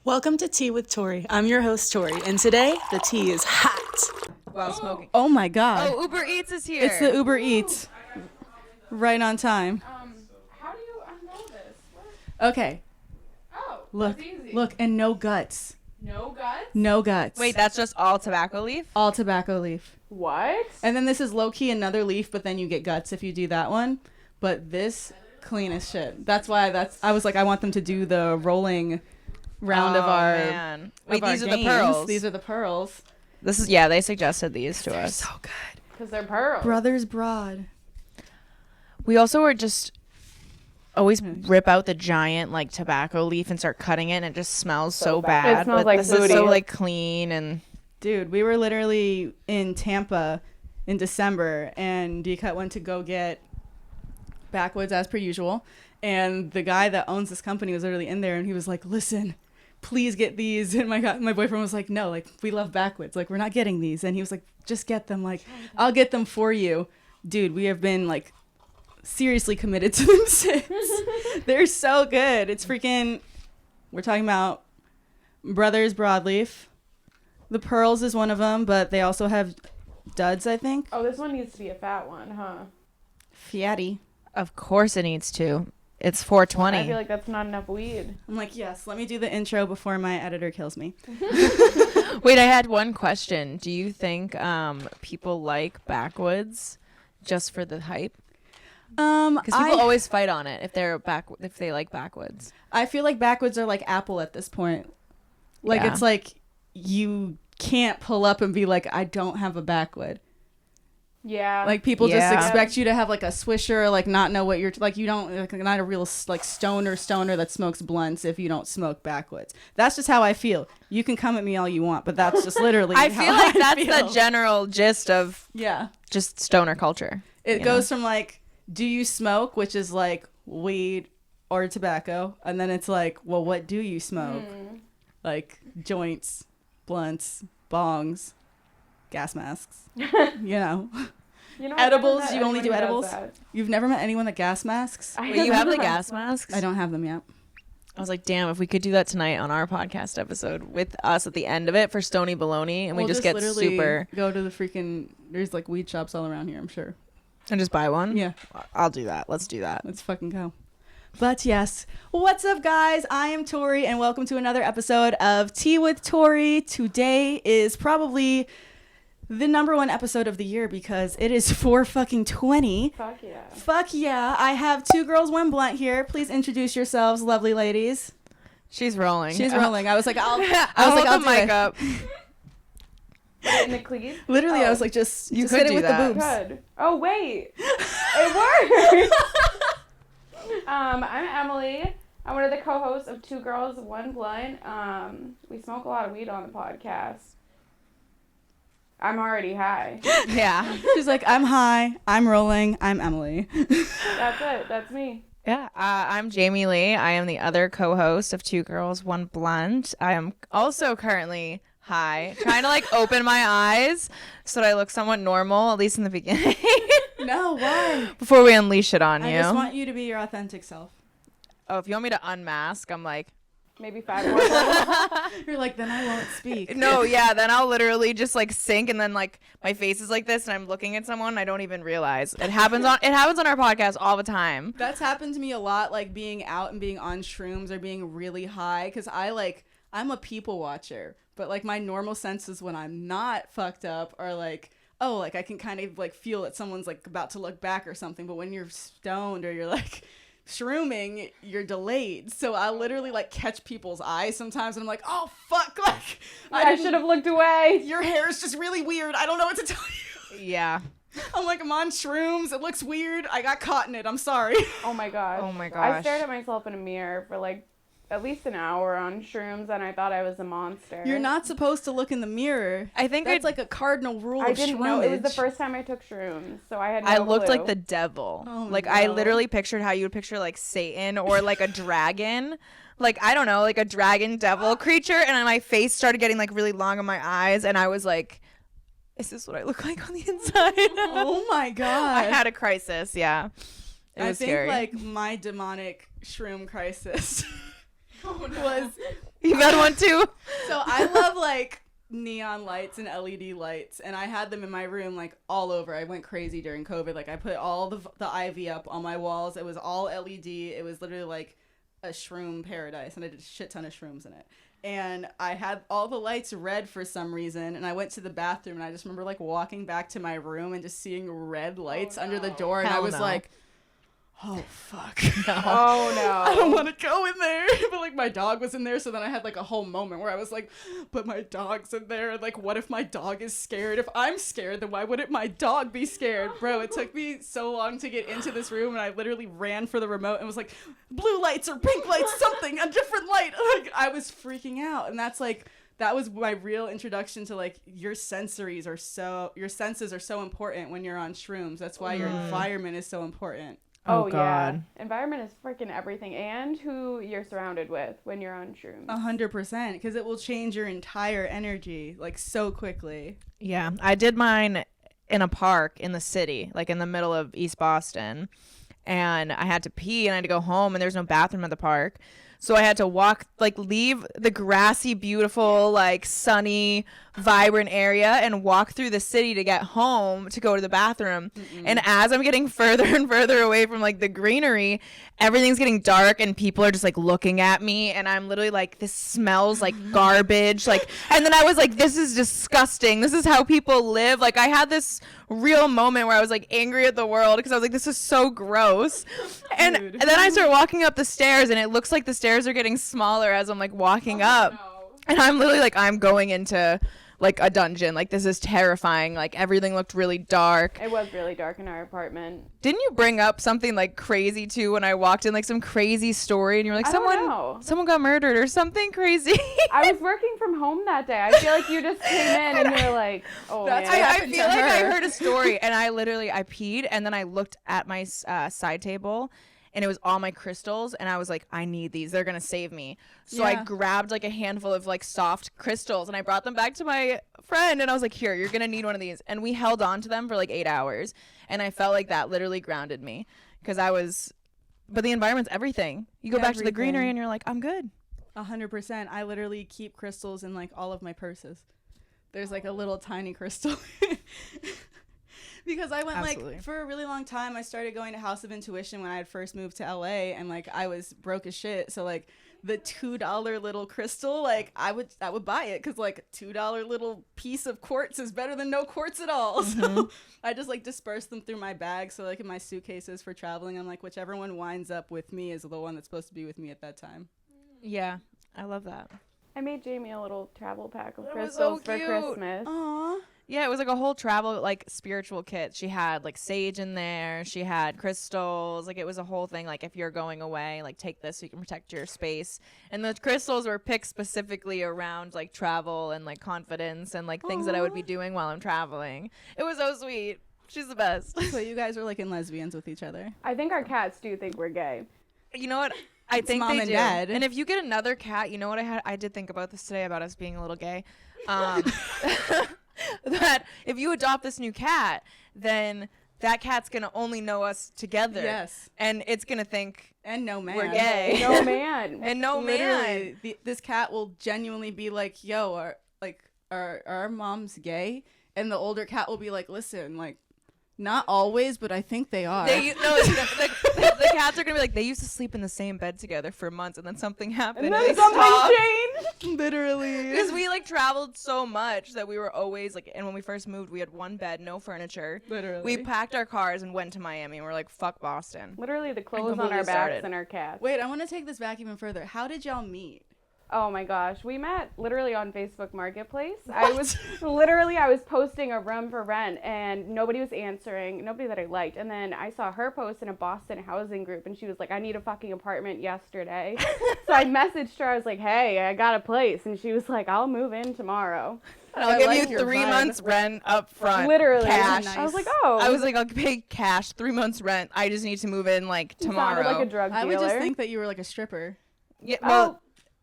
Welcome to Tea with Tori. I'm your host, Tori, and today the tea is hot. While smoking. Oh my god. Oh, Uber Eats is here. It's the Uber Eats. Right on time. How do you unroll this? Okay. Oh, Look. that's easy. Look, and no guts. No guts? No guts. Wait, that's just all tobacco leaf? all tobacco leaf. What? And then this is low key another leaf, but then you get guts if you do that one. But this clean as shit. That's why I was like, I want them to do the rolling round of our Man. Wait, of these our are the games. pearls. These are the pearls. This is they suggested these to us. So good. Because they're pearls. Brothers Broad. We also were just always rip out the giant like tobacco leaf and start cutting it, and it just smells so bad. It smells but like this booty. is so like clean and Dude, we were literally in Tampa in December, and D-Cut went to go get backwoods as per usual. And the guy that owns this company was literally in there, and he was like, listen, please get these. And my boyfriend was like, no, like, we love backwoods. Like, we're not getting these. And he was like, just get them. Like, I'll get them for you. Dude, we have been, like, seriously committed to them since. They're so good. It's freaking, we're talking about Brothers Broadleaf. The Pearls is one of them, but they also have duds, I think. Oh, this one needs to be a fat one, huh? Fiatty. of course it needs to. It's 420. I feel like that's not enough weed. I'm like, yes, let me do the intro before my editor kills me. Wait, I had one question. Do you think people like backwoods just for the hype? Because people always fight on it if they like backwoods. I feel like backwoods are like Apple at this point. Like, Yeah. it's like you can't pull up and be like, I don't have a backwood. Yeah. Like, people just Yeah. expect you to have like a swisher, like not know what you're like. You don't like, not a real like stoner that smokes blunts if you don't smoke backwoods. That's just how I feel. You can come at me all you want, but that's just literally. I how feel like that's feel. the general gist of Yeah. just stoner culture. It you goes from like, do you smoke, which is like weed or tobacco, and then it's like, well, what do you smoke? Like joints, blunts, bongs, gas masks. You know, You know, I've never edibles. met You only anyone do who does edibles. that. You've never met anyone that gas masks? Wait, you have the gas masks? I don't have them yet. I was like, damn, if we could do that tonight on our podcast episode with us at the end of it for Stony Baloney, and we We'll just get literally super go to the freaking. There's like weed shops all around here. I'm sure. and just buy one. Yeah. I'll do that. Let's do that. Let's fucking go. But yes, what's up, guys? I am Tori, and welcome to another episode of Tea with Tori. Today is probably the number one episode of the year because it is 4/20. Fuck yeah. Fuck yeah! I have two girls, one blunt here. Please introduce yourselves, lovely ladies. She's rolling. She's rolling. I was like, I'll. I'll hold I'll the do mic it. up. In the cleat? Literally, I Oh. was like, just You just could hit it do with that. the boobs. Good. Oh, wait. It worked. I'm Emily. I'm one of the co-hosts of Two Girls, One Blunt. We smoke a lot of weed on the podcast. I'm already high. Yeah. She's like, I'm high. I'm rolling. I'm Emily. That's it. That's me. Yeah. I'm Jamie Lee. I am the other co-host of Two Girls, One Blunt. I am also currently high, trying to like open my eyes so that I look somewhat normal, at least in the beginning, No, why? before we unleash it on you. I just want you to be your authentic self. Oh, if you want me to unmask, I'm like, Maybe 5 more minutes. You're like, then I won't speak. no, yeah, then I'll literally just like sink, and then like my face is like this, and I'm looking at someone, and I don't even realize. It happens on our podcast all the time. That's happened to me a lot, like being out and being on shrooms or being really high, because I'm a people watcher, but like my normal senses when I'm not fucked up are like, oh, like I can kind of like feel that someone's like about to look back or something, but when you're stoned or you're like shrooming, you're delayed. So I literally like catch people's eyes sometimes, and I'm like, oh fuck, like I should have looked away. Your hair is just really weird. I don't know what to tell you. Yeah. I'm like, I'm on shrooms. It looks weird. I got caught in it. I'm sorry. Oh my gosh. Oh my I gosh. stared at myself in a mirror for like at least an hour on shrooms, and I thought I was a monster. You're not supposed to look in the mirror. I think That's like a cardinal rule I of didn't know. It was the shroomage. first time I took shrooms, so I had no I looked clue. like the devil. Oh, like I no. literally pictured how you would picture like Satan or like a dragon. Like, I don't know, like a dragon devil creature. And then my face started getting like really long on my eyes. And I was like, is this what I look like on the inside? Oh my god. I had a crisis. Yeah. It was I think scary. like my demonic shroom crisis was You've had one too? So I love like neon lights and LED lights, and I had them in my room like all over. I went crazy during COVID. Like I put all the ivy up on my walls. It was all LED. It was literally like a shroom paradise, and I did a shit ton of shrooms in it. And I had all the lights red for some reason, and I went to the bathroom, and I just remember like walking back to my room and just seeing red lights under the door, and I was like, oh fuck. Oh no. I don't want to go in there. But like my dog was in there, so then I had like a whole moment where I was like, but my dog's in there. Like, what if my dog is scared? If I'm scared, then why wouldn't my dog be scared? Bro, it took me so long to get into this room, and I literally ran for the remote and was like, blue lights or pink lights, something, a different light. Like, I was freaking out. And that's like, that was my real introduction to like your senses are so important when you're on shrooms. That's why your environment is so important. Oh, God. yeah. Environment is freaking everything, and who you're surrounded with when you're on shrooms. 100%, because it will change your entire energy like so quickly. Yeah, I did mine in a park in the city, like in the middle of East Boston, and I had to pee and I had to go home, and there's no bathroom at the park. So I had to walk, like leave the grassy, beautiful, like sunny, vibrant area and walk through the city to get home to go to the bathroom. And as I'm getting further and further away from like the greenery, everything's getting dark and people are just like looking at me. And I'm literally like, this smells like garbage. Like, and then I was like, this is disgusting. This is how people live. Like I had this real moment where I was like angry at the world because I was like, this is so gross. And then I start walking up the stairs and it looks like the stairs are getting smaller as I'm like walking up. And I'm literally like, I'm going into like a dungeon. Like this is terrifying. Like everything looked really dark. It was really dark in our apartment. Didn't you bring up something like crazy too when I walked in, like some crazy story, and you're like, I don't know. someone got murdered or something crazy? I was working from home that day. I feel like you just came in and you're like, oh, That's man. I feel like I heard a story, and I peed, and then I looked at my side table, and it was all my crystals, and I was like, I need these. They're going to save me. So I grabbed like a handful of like soft crystals, and I brought them back to my friend, and I was like, here, you're going to need one of these. And we held on to them for like 8 hours, and I felt like that literally grounded me because but the environment's everything. You go back to the greenery, and you're like, I'm good. 100%. I literally keep crystals in like all of my purses. There's like a little tiny crystal. Because I went like for a really long time. I started going to House of Intuition when I had first moved to LA, and like I was broke as shit. So like the $2 little crystal, like I would buy it because like $2 little piece of quartz is better than no quartz at all. So I just like disperse them through my bag. So like in my suitcases for traveling, I'm like, whichever one winds up with me is the one that's supposed to be with me at that time. Yeah, I love that. I made Jamie a little travel pack of That was so crystals for cute. Christmas. Aww. Yeah, it was like a whole travel, like, spiritual kit. She had, like, sage in there. She had crystals. Like, it was a whole thing. Like, if you're going away, like, take this so you can protect your space. And the crystals were picked specifically around, like, travel and, like, confidence and, like, things that I would be doing while I'm traveling. It was so sweet. She's the best. So you guys were like in lesbians with each other. I think our cats do think we're gay. You know what? I think mom they and do. dad. And if you get another cat, you know what I did think about this today about us being a little gay. That if you adopt this new cat, then that cat's gonna only know us together. Yes. And it's gonna think And no man. we're gay. No man. And no man. Literally, this cat will genuinely be like, yo, are our moms gay? And the older cat will be like, listen, like, not always, but I think they are. The cats are gonna be like, they used to sleep in the same bed together for months, and then something happened. And then they something stopped. changed. Literally. Because we like traveled so much that we were always like, and when we first moved, we had one bed, no furniture. Literally. We packed our cars and went to Miami, and we're like, fuck Boston. Literally the clothes on completely our backs started. and our cats. Wait, I want to take this back even further. How did y'all meet? Oh my gosh, we met literally on Facebook Marketplace. I was posting a room for rent and nobody was answering, nobody that I liked. And then I saw her post in a Boston housing group and she was like, I need a fucking apartment yesterday. So I messaged her, I was like, hey, I got a place. And she was like, I'll move in tomorrow. And I'll give you 3 months rent up front. Literally. Cash. I was like, oh. I was like, I'll pay cash, 3 months rent. I just need to move in like You tomorrow. sounded like a drug dealer. I would just think that you were like a stripper. Yeah, well,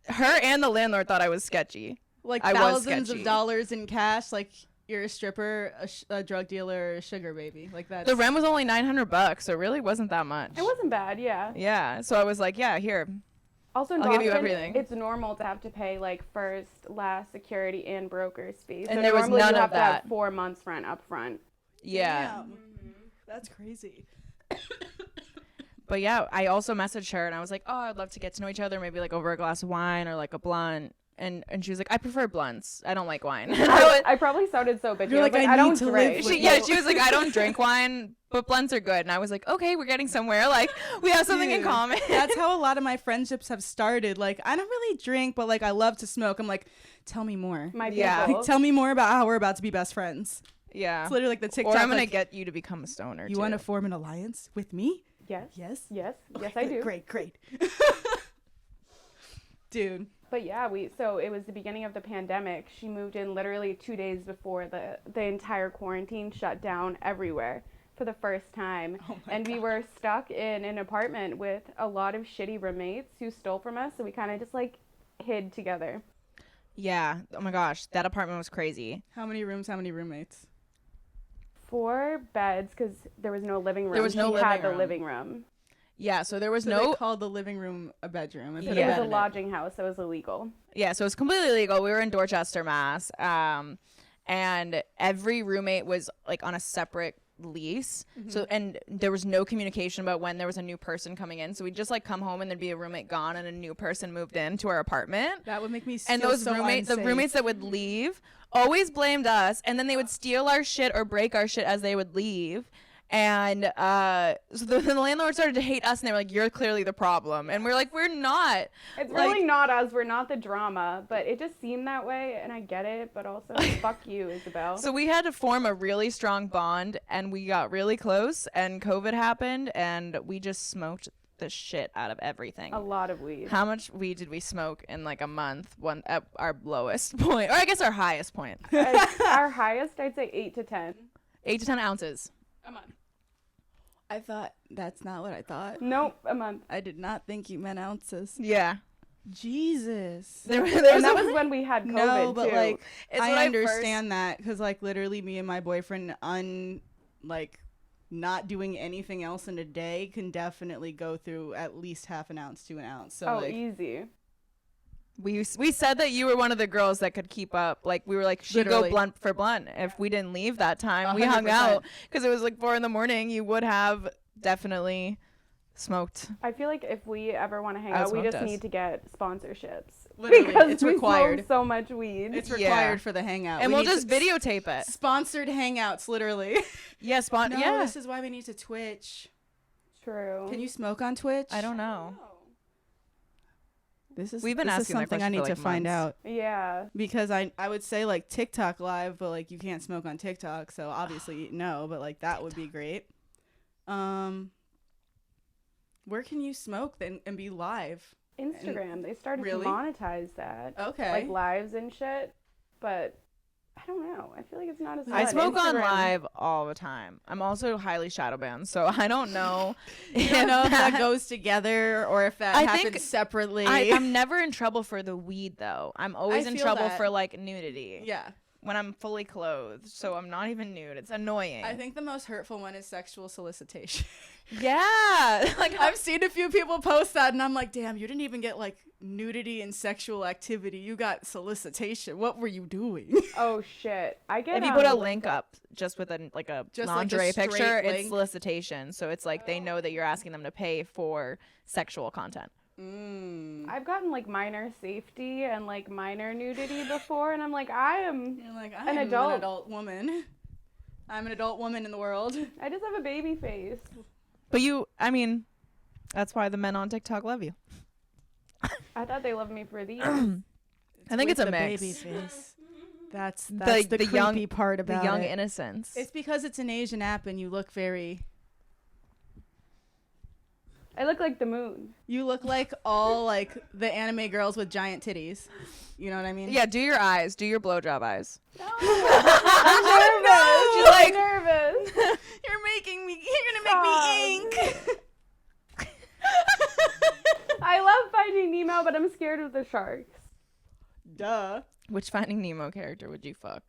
her and the landlord thought I was sketchy. Like I was thousands of sketchy. dollars in cash, like you're a stripper, a drug dealer, a sugar baby. Like that. The rent was only $900, so it really wasn't that much. It wasn't bad, yeah. Yeah, so I was like, yeah, here. Also, in I'll give you Boston, everything. it's normal to have to pay like first, last, security, and broker's fees. And So there was normally none you of have to have that. 4 months rent up front. Yeah. Damn. That's crazy. But yeah, I also messaged her and I was like, oh, I'd love to get to know each other, maybe like over a glass of wine or like a blunt. And she was like, I prefer blunts. I don't like wine. I probably sounded so bitchy. You're I was like, like, I I need don't to live drink. with she was like, I don't drink wine, but blunts are good. And I was like, okay, we're getting somewhere. Like, we have something in Dude, common. That's how a lot of my friendships have started. Like, I don't really drink, but like I love to smoke. I'm like, tell me more. My Yeah. people. Like, tell me more about how we're about to be best friends. Yeah. It's literally like the TikTok. Or I'm going to like, get you to become a stoner, you too. want to form an alliance with me? Yes. Yes. Yes. Yes, Okay, I do. Great. Dude. But yeah, so it was the beginning of the pandemic. She moved in literally 2 days before the entire quarantine shut down everywhere for the first time. Oh my And we were stuck in an apartment with a lot of shitty roommates who stole from us. So we kind of just like hid together. Yeah. Oh my gosh. That apartment was crazy. How many rooms? How many roommates? 4 beds because there was no living room. There was no she living had the room. living room. Yeah. So there was So no. they called the living room a bedroom. And put Yeah. a It bed was a in lodging house, so it was illegal. Yeah, so it was completely legal. We were in Dorchester, Mass. And every roommate was like on a separate lease. So and there was no communication about when there was a new person coming in. So we'd just like come home and there'd be a roommate gone and a new person moved into our apartment. That would make me And feel those so roommates, the unsafe. roommates that would leave always blamed us, and then they would steal our shit or break our shit as they would leave. And so the landlord started to hate us, and they were like, "You're clearly the problem," and we're like, "We're not." It's Like- really not us. We're not the drama, but it just seemed that way, and I get it. But also, fuck you, Isabel. So we had to form a really strong bond, and we got really close, and COVID happened, and we just smoked the shit out of everything. A lot of weed. How much weed did we smoke in like a month? One at our lowest point, or I guess our highest point. Our highest, I'd say 8 to 10. 8 to 10 ounces. A month. I thought that's not what I thought. Nope, a month. I did not think you meant ounces. Yeah. Jesus. There And was that was when we had COVID No, but too. like It's when I I understand that because like literally me and my boyfriend not doing anything else in a day can definitely go through at least half an ounce to an ounce. So like easy. we said that you were one of the girls that could keep up. Like we were like, she'd go Literally. blunt for blunt. If we didn't leave that time, we hung out because it was like 4 a.m. You would have definitely smoked. I feel like if we ever want to hang I out, we smoked just us. need to get sponsorships. Literally, because it's we required. smoke so much weed. It's Yeah. required for the hangout. And We we'll need just to- videotape it. Sponsored hangouts, literally. Yeah, No, yeah. this is why we need to Twitch. True. Can you smoke on Twitch? I don't know. We've We've been this asking is that something I question need for, to like, find months. out Yeah. because I would say like TikTok live, but like you can't smoke on TikTok, so obviously no. But like that would be great. Where can you smoke then and be live? Instagram. They started Really? to monetize that. Okay. Like lives and shit. But I don't know. I feel like it's not as I fun. smoke on Instagram. live all the time. I'm also highly shadow banned, so I don't know. You don't know if that goes together or if that I happens think separately. I'm never in trouble for the weed though. I'm always in feel trouble that. for like nudity. Yeah. When I'm fully clothed, so I'm not even nude. It's annoying. I think the most hurtful one is sexual solicitation. Yeah. Like I've seen a few people post that and I'm like, damn, you didn't even get like nudity and sexual activity. You got solicitation. What were you doing? Oh shit. I get if you put a link up just with a like a Just like a lingerie straight picture, it's link? solicitation. So it's like they know that you're asking them to pay for sexual content. I've gotten like minor safety and like minor nudity before, and I'm like, I am. You're like, An I'm adult. an adult woman. I'm an adult woman in the world. I just have a baby face. But I mean, that's why the men on TikTok love you. I thought they loved me for these. I think With it's a the mix. baby face. That's The- the the creepy young- part The about young it. innocence. It's because it's an Asian app and you look very. I look like the moon. You look like all like the anime girls with giant titties. You know what I mean? Yeah, do your eyes. Do your blowjob eyes. I'm nervous. She's like- nervous. You're making me. You're gonna make me ink. I love Finding Nemo, but I'm scared of the sharks. Duh. Which Finding Nemo character would you fuck?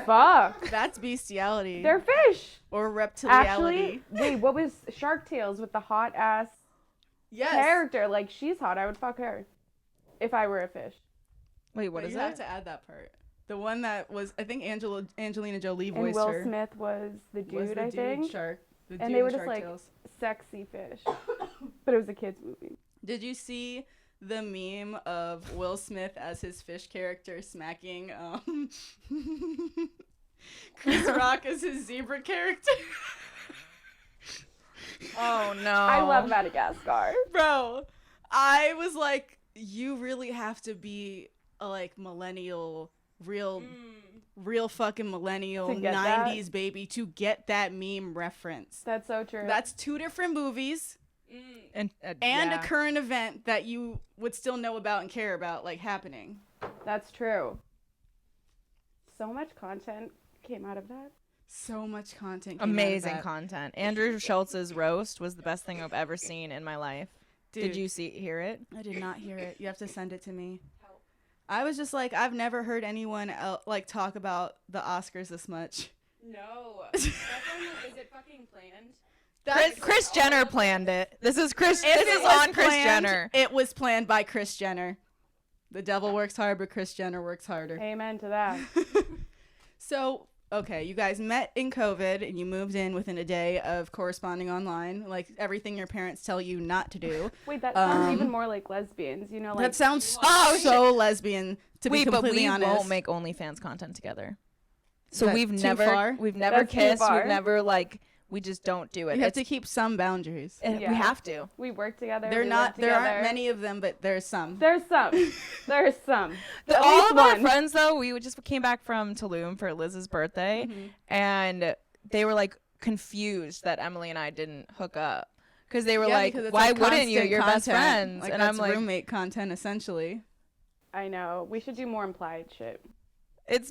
Fuck. That's bestiality. They're fish. or reptiliality. Actually, wait, what was Shark Tales with the hot ass character. Like, she's hot. I would fuck her if I were a fish. Wait, what But is you it? have to add that part. The one that was, I think Angelina Jolie And voiced Will her. Smith was the dude, was the I dude think. shark. The And dude they were in just Shark like Tales. sexy fish. But it was a kid's movie. Did you see the meme of Will Smith as his fish character smacking Chris Rock as his zebra character? Oh no. I love Madagascar. Bro, I was like, you really have to be a like millennial, real fucking millennial To get that? 90s baby to get that meme reference. That's so true. That's two different movies And and a current event that you would still know about and care about, like, happening. That's true. So much content came out of that. So much content. Came amazing out of that. content. Andrew Schultz's roast was the best thing I've ever seen in my life. Dude, Did you hear it? I did not hear it. You have to send it to me. I was just like, I've never heard anyone like talk about the Oscars this much. No. Is it fucking planned? Chris Jenner planned it. This is Chris. If This it is was on Chris planned, Jenner. It was planned by Chris Jenner. The devil works hard, but Chris Jenner works harder. Amen to that. So, okay, you guys met in COVID and you moved in within a day of corresponding online, like everything your parents tell you not to do. Wait, that sounds even more like lesbians. You know, like That sounds so lesbian, to be Wait, but completely we honest. won't make OnlyFans content together. So That we've too never far? kissed. too far. We've never like we just don't do it. You have to keep some boundaries. We have to. we work together. There we live there aren't together. many of them, but there's some. There's some. There's some. At All least of our one. friends though, we just came back from Tulum for Liz's birthday, and they were like confused that Emily and I didn't hook up because they were Yeah, like, because it's, "Why like, wouldn't you? constant You're best content. friends." Like, And that's I'm like, roommate content essentially. I know. We should do more implied shit.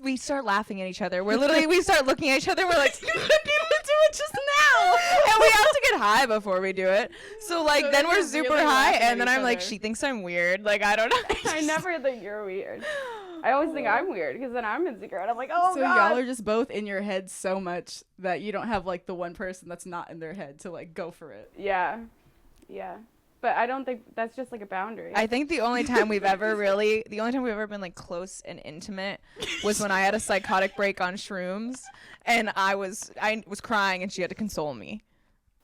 we start laughing at each other. We start looking at each other. We're like, you couldn't even do it just now, and we have to get high before we do it. So like, So then you're we're just super really high, laughing at and then each I'm like, other. she thinks I'm weird. Like, I don't know. I never think you're weird. I always think I'm weird because then I'm insecure and I'm like, oh So god. y'all are just both in your head so much that you don't have like the one person that's not in their head to like go for it. Yeah. Yeah. But I don't think that's just like a boundary. I think the only time we've ever been like close and intimate was when I had a psychotic break on shrooms, and I was crying, and she had to console me.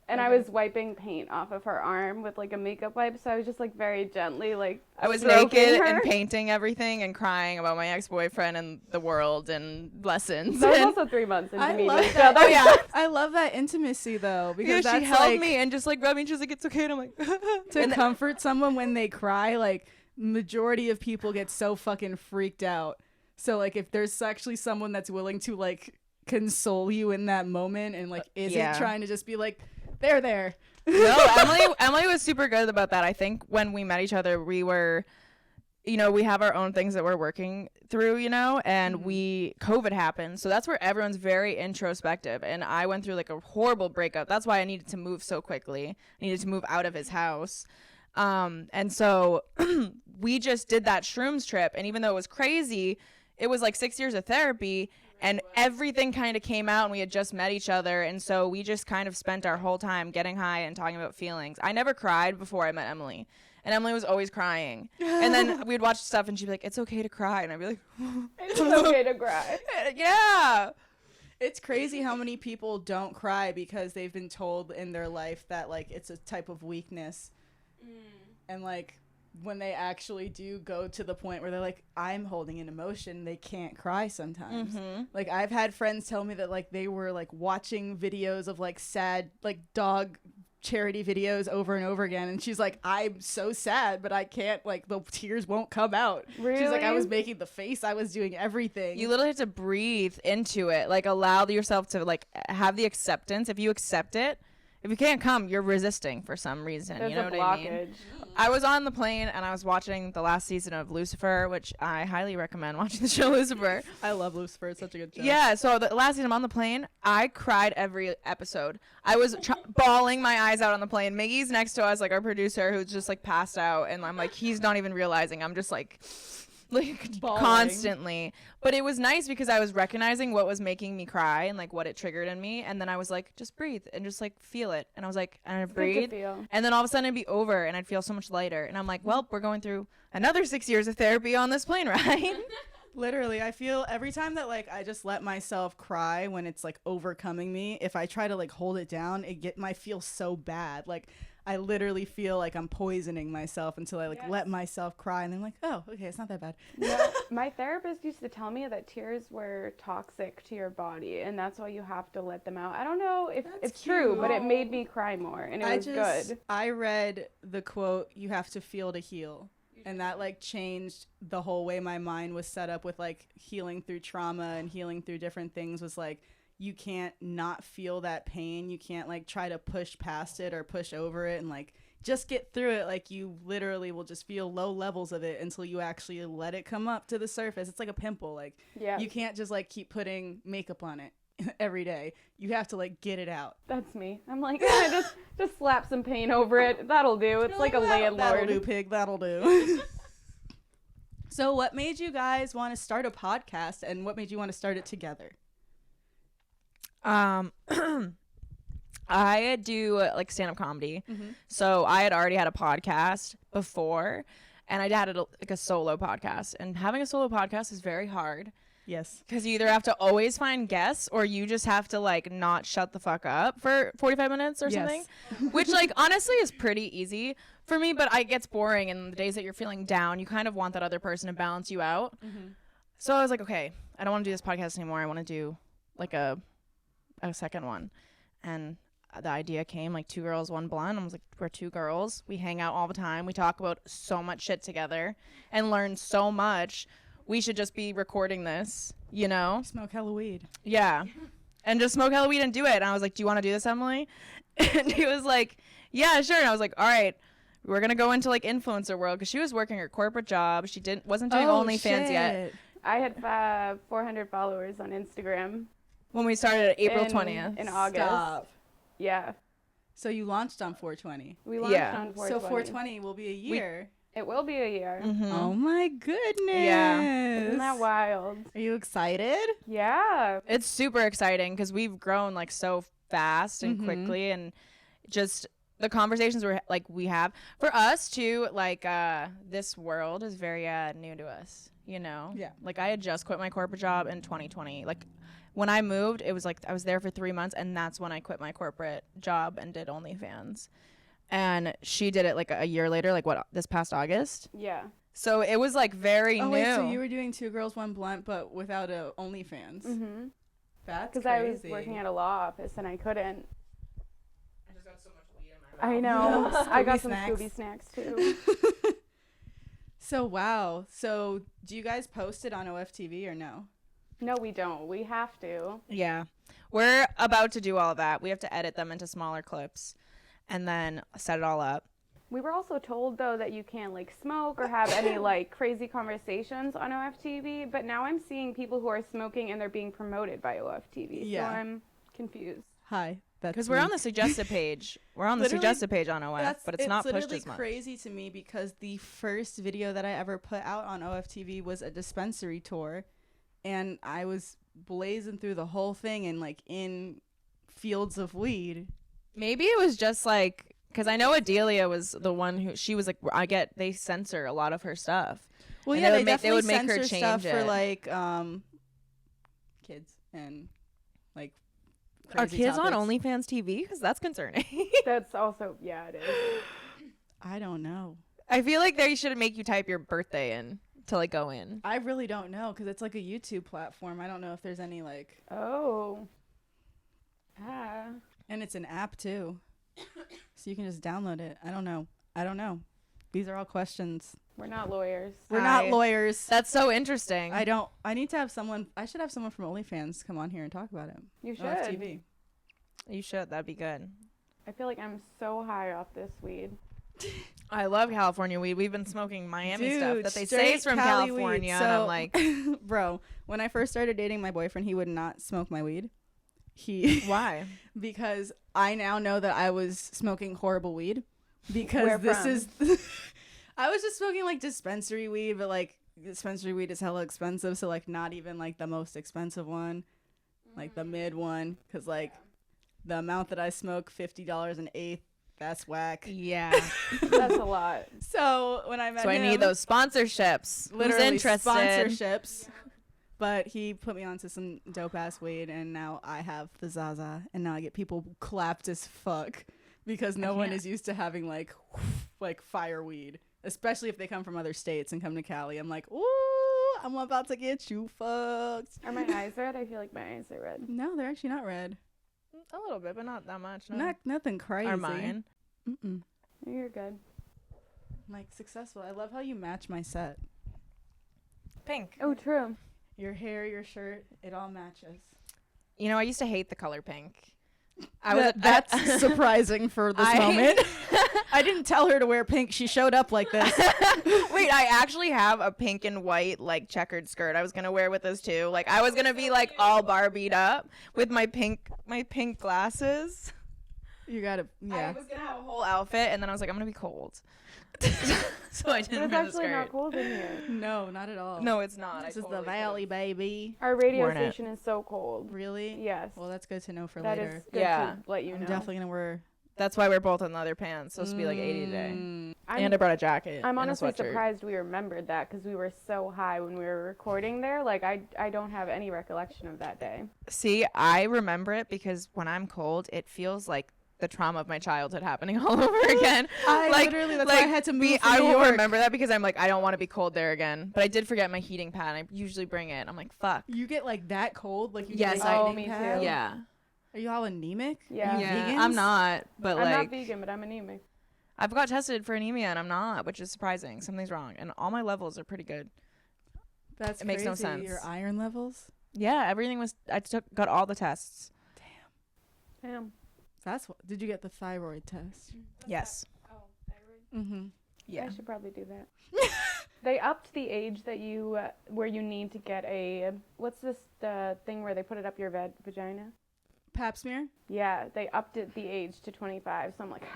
And I was wiping paint off of her arm with like a makeup wipe, so I was just like very gently like I was stroking naked her. and painting everything and crying about my ex-boyfriend and the world and lessons. That was And also 3 months into I meeting love each that. other. Yeah, I love that intimacy though because she that's held like me and just like rubbed me. She was like, "It's okay." And I'm like, to comfort someone when they cry. Like majority of people get so fucking freaked out. So like if there's actually someone that's willing to like console you in that moment and like isn't Yeah. trying to just be like there. No, Emily was super good about that. I think when we met each other, we were, we have our own things that we're working through, and COVID happened. So that's where everyone's very introspective. And I went through like a horrible breakup. That's why I needed to move so quickly. I needed to move out of his house. And so we just did that shrooms trip. And even though it was crazy, it was like 6 years of therapy. And everything kind of came out, and we had just met each other. And so we just kind of spent our whole time getting high and talking about feelings. I never cried before I met Emily. And Emily was always crying. And then we'd watch stuff, and she'd be like, "It's okay to cry." And I'd be like, It's okay to cry. "Yeah." It's crazy how many people don't cry because they've been told in their life that like it's a type of weakness. And like when they actually do go to the point where they're like, I'm holding an emotion, they can't cry sometimes. Like I've had friends tell me that like they were like watching videos of like sad like dog charity videos over and over again, and she's like, I'm so sad, but I can't, like the tears won't come out. She's like, I was Really? making the face, I was doing everything. You literally have to breathe into it. Like, allow yourself to, like, have the acceptance. If you accept it, if you can't come, you're resisting for some reason. There's you know a what blockage. I mean? I was on the plane, and I was watching the last season of Lucifer, which I highly recommend watching the show Lucifer. I love Lucifer, it's such a good show. Yeah, so the last season I'm on the plane, I cried every episode. I was bawling my eyes out on the plane. Miggy's next to us, like our producer, who's just like passed out, and I'm like, he's not even realizing. I'm just like like Bawling. constantly. But it was nice because I was recognizing what was making me cry and like what it triggered in me, and then I was like, just breathe and just like feel it. And I was like, and I Good to breathe, feel. and then all of a sudden it'd be over, and I'd feel so much lighter. And I'm like, well, we're going through another 6 years of therapy on this plane ride. Literally, I feel every time that like I just let myself cry when it's like overcoming me, if I try to like hold it down, might feel so bad. Like I literally feel like I'm poisoning myself until I like Yes. let myself cry, and then I'm like, oh, okay, it's not that bad. No, my therapist used to tell me that tears were toxic to your body, and that's why you have to let them out. I don't know if That's it's true, cute. but it made me cry more, and it was good. I read the quote, "You have to feel to heal." And that like changed the whole way my mind was set up with like healing through trauma and healing through different things. Was like, you can't not feel that pain. You can't like try to push past it or push over it and like just get through it. Like you literally will just feel low levels of it until you actually let it come up to the surface. It's like a pimple. Like Yeah. you can't just like keep putting makeup on it every day. You have to like get it out. That's me. I'm like, just slap some paint over it. That'll do. It's like a That'll landlord. do, pig. That'll do. So what made you guys want to start a podcast, and what made you want to start it together? I do like stand-up comedy, so I had already had a podcast before, and I had like a solo podcast, and having a solo podcast is very hard Yes. because you either have to always find guests or you just have to like not shut the fuck up for 45 minutes or something, which like honestly is pretty easy for me, but it gets boring, and the days that you're feeling down, you kind of want that other person to balance you out. So I was like, okay, I don't want to do this podcast anymore. I want to do like a second one. And the idea came like 2 girls, 1 blunt. I was like, we're 2 girls. We hang out all the time. We talk about so much shit together and learn so much. We should just be recording this, you know? Smoke hella weed. Yeah. And just smoke hella weed and do it. And I was like, do you want to do this, Emily? And he was like, yeah, sure. And I was like, all right, we're going to go into like influencer world, because she was working her corporate job. She wasn't doing OnlyFans yet. I had 400 followers on Instagram When we started at April in- 20th. in August. Stop. Yeah, So you launched on 420. we launched Yeah. on 420. So 420 will be a year. It will be a year. Oh my goodness. Isn't that wild? Are you excited? Yeah. It's super exciting because we've grown like so fast and quickly, and just the conversations we have for us too, like this world is very new to us, you know? Yeah. Like I had just quit my corporate job in 2020. Like when I moved, it was like I was there for 3 months, and that's when I quit my corporate job and did OnlyFans. And she did it like a year later, like this past August. Yeah. So it was like very new. Wait, so you were doing 2 girls, 1 blunt, but without a OnlyFans. Mm-hmm. That's Because crazy. I was working at a law office and I couldn't. I just got so much weed in my mouth. I know. I got Scooby some snacks. Scooby snacks too. So wow. So do you guys post it on OFTV or no? No, we don't. We have to. Yeah. We're about to do all of that. We have to edit them into smaller clips and then set it all up. We were also told though that you can't like smoke or have any like crazy conversations on OFTV, but now I'm seeing people who are smoking and they're being promoted by OFTV. Yeah. So I'm confused. Hi. Because we're on the suggested page. We're on the Literally, suggested page on OF, but it's not pushed literally as much. crazy to me because the first video that I ever put out on OFTV was a dispensary tour, and I was blazing through the whole thing and like in fields of weed. Maybe it was just like, because I know Adelia was the one who, she was like, they censor a lot of her stuff. Well, And yeah, they they would definitely make her censor change stuff for it. like kids and like Are crazy kids on topics. OnlyFans TV? Because that's concerning. That's also, yeah, it is. I don't know. I feel like they should make you type your birthday in to like go in. I really don't know because it's like a YouTube platform. I don't know if there's any like, Oh. Ah. and it's an app too, so you can just download it. I don't know. These are all questions. We're not lawyers. We're not lawyers. That's so interesting. I need to have someone. I should have someone from OnlyFans come on here and talk about it. You should. OFTV. You should. That'd be good. I feel like I'm so high off this weed. I love California weed. We've been smoking Miami Dude, stuff that they say straight is from Cali weed. California. And I'm So- like, Bro, when I first started dating my boyfriend, he would not smoke my weed. why? Because I now know that I was smoking horrible weed. Because Where this from? is I was just smoking like dispensary weed, but like dispensary weed is hella expensive, so like not even like the most expensive one, like the mid one, because like the amount that I smoke, $50 an eighth, that's whack. Yeah. That's a lot. So when I met So I him, need those sponsorships. literally Who's interested? sponsorships. But he put me onto some dope ass weed, and now I have the Zaza, and now I get people clapped as fuck because no one is used to having like fire weed, especially if they come from other states and come to Cali. I'm like, ooh, I'm about to get you fucked. Are my eyes red? I feel like my eyes are red. No, they're actually not red. A little bit, but not that much. No. Nothing crazy. Are mine? Mm-mm. You're good. Like successful. I love how you match my set. Pink. Oh, true. Your hair, your shirt, it all matches. You know, I used to hate the color pink. That's surprising for this moment. I didn't tell her to wear pink. She showed up like this. Wait, I actually have a pink and white like checkered skirt I was gonna wear with this too. Like I was gonna be like all Barbied up with my pink glasses. You gotta, yeah. I was gonna have a whole outfit, and then I was like, I'm gonna be cold. So I But didn't it's wear the actually not skirt. cold in here. No, not at all. No, it's not. This I is totally the valley, baby. Our radio Worn it. station is so cold. Really? Yes. Well, that's good to know for That later. is good Yeah. to let you I'm know. definitely gonna wear. That's why we're both in leather pants. Supposed to be like 80 today. Mm. And I brought a jacket. I'm and a honestly sweatshirt. surprised we remembered that because we were so high when we were recording there. Like, I don't have any recollection of that day. See, I remember it because when I'm cold, it feels like the trauma of my childhood happening all over again. Literally, that's why I had to move from I New will York. remember that because I'm like, I don't want to be cold there again. But I did forget my heating pad. I usually bring it. I'm like, fuck. You get like that cold? Like you Yes, get I- a Oh, heating me pad? too. Yeah. Are you all anemic? Yeah. Are you Yeah, vegans? I'm not. But I'm like, not vegan, but I'm anemic. I've got tested for anemia and I'm not, which is surprising. Something's wrong. And all my levels are pretty good. That's It makes no crazy. sense. Your iron levels? Yeah, everything was, got all the tests. Damn. That's what. Did you get the thyroid test? Yes. Oh, thyroid. Mm-hmm. Yeah. I should probably do that. They upped the age that you, where you need to get a, what's this, the thing where they put it up your vagina? Pap smear? Yeah, they upped it the age to 25. So I'm like,